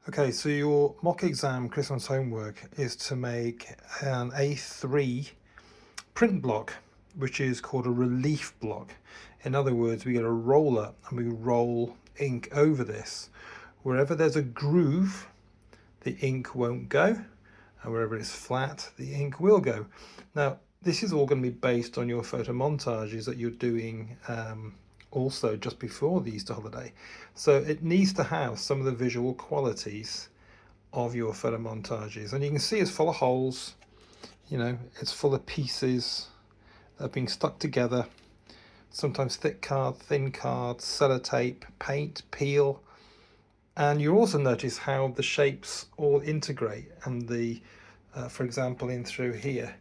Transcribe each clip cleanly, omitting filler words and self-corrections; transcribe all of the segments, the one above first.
Okay, so your mock exam Christmas homework is to make an A3 print block, which is called a relief block. In other words, we get a roller and we roll ink over this. Wherever there's a groove, the ink won't go, and wherever it's flat, the ink will go. Now, this is all going to be based on your photo montages that you're doing also just before the Easter holiday. So it needs to have some of the visual qualities of your photo montages. And you can see it's full of holes, it's full of pieces that are being stuck together. Sometimes thick card, thin card, sellotape, paint, peel. And you also notice how the shapes all integrate and for example, in through here,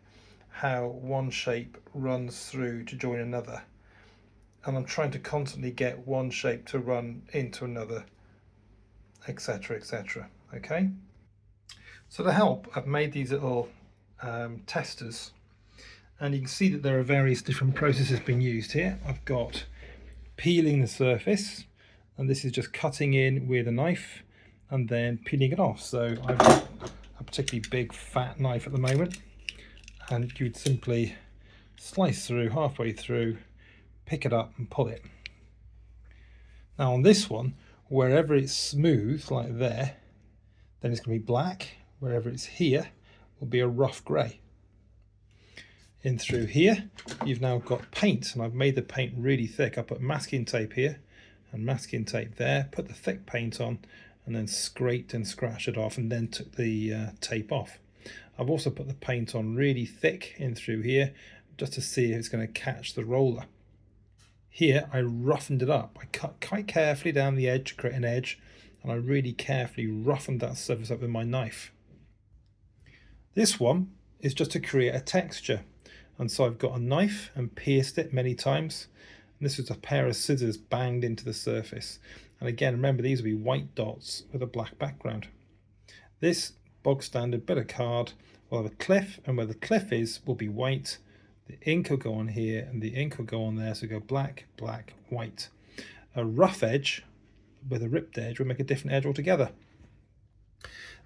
how one shape runs through to join another. And I'm trying to constantly get one shape to run into another, etc, etc. Okay, so to help, I've made these little testers, and you can see that there are various different processes being used here. I've got peeling the surface, and this is just cutting in with a knife and then peeling it off. So I've got a particularly big fat knife at the moment, and you would simply slice through halfway through, pick it up and pull it. Now on this one, wherever it's smooth like there, then it's going to be black. Wherever it's here will be a rough grey. In through here, you've now got paint, and I've made the paint really thick. I put masking tape here and masking tape there, put the thick paint on, and then scraped and scratched it off, and then took the tape off. I've also put the paint on really thick in through here, just to see if it's going to catch the roller. Here I roughened it up. I cut quite carefully down the edge to create an edge, and I really carefully roughened that surface up with my knife. This one is just to create a texture, and so I've got a knife and pierced it many times, and this is a pair of scissors banged into the surface. And again, remember, these will be white dots with a black background. This bog standard bit of card will have a cliff, and where the cliff is will be white. The ink will go on here and the ink will go on there, so go black, black, white. A rough edge with a ripped edge will make a different edge altogether.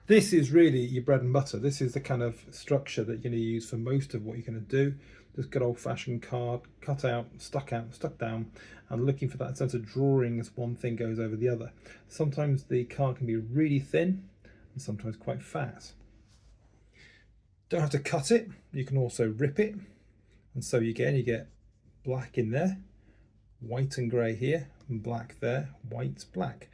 This is really your bread and butter. This is the kind of structure that you're going to use for most of what you're going to do. Just good old-fashioned card, cut out, stuck down, and looking for that sense of drawing as one thing goes over the other. Sometimes the card can be really thin and sometimes quite fat. Don't have to cut it, you can also rip it. And so again, you get black in there, white and grey here, and black there, white, black.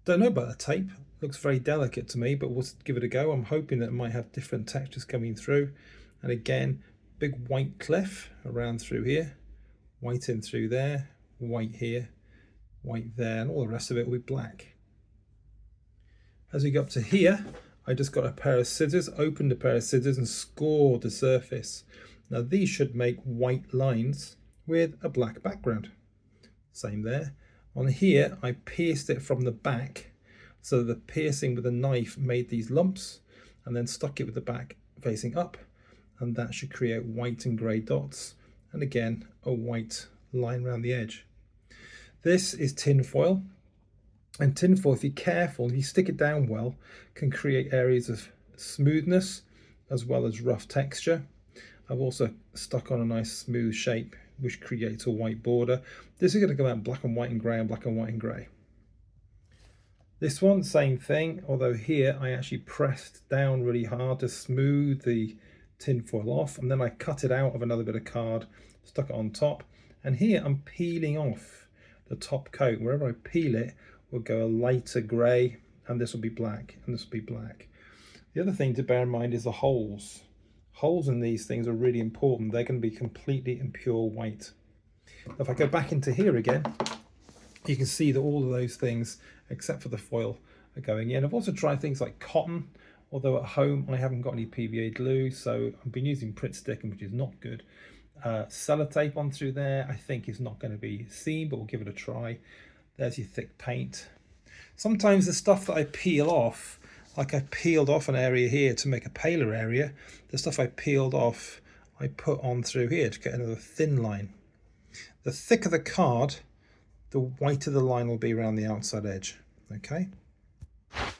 Don't know about the tape, looks very delicate to me, but we'll give it a go. I'm hoping that it might have different textures coming through. And again, big white cliff around through here, white in through there, white here, white there, and all the rest of it will be black. As we go up to here, I just got a pair of scissors, opened a pair of scissors and scored the surface. Now these should make white lines with a black background. Same there. On here, I pierced it from the back, so the piercing with a knife made these lumps, and then stuck it with the back facing up, and that should create white and grey dots, and again a white line around the edge. This is tin foil, and tin foil, if you're careful, if you stick it down well, can create areas of smoothness as well as rough texture. I've also stuck on a nice smooth shape which creates a white border. This is going to come out black and white and grey and black and white and grey. This one, same thing, although here I actually pressed down really hard to smooth the tin foil off, and then I cut it out of another bit of card, stuck it on top, and here I'm peeling off the top coat. Wherever I peel it will go a lighter grey, and this will be black, and this will be black. The other thing to bear in mind is the holes. Holes in these things are really important. They're going to be completely and pure white. If I go back into here again, you can see that all of those things, except for the foil, are going in. I've also tried things like cotton, although at home I haven't got any PVA glue, so I've been using Pritt Stick, which is not good. Sellotape on through there, I think is not going to be seen, but we'll give it a try. There's your thick paint. Sometimes the stuff that I peel off, like I peeled off an area here to make a paler area, the stuff I peeled off I put on through here to get another thin line. The thicker the card, the whiter the line will be around the outside edge. Okay.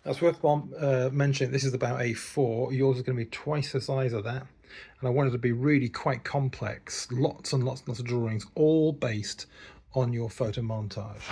That's worth mentioning. This is about A4. Yours is going to be twice the size of that, and I wanted it to be really quite complex. Lots and lots and lots of drawings, all based on your photo montage.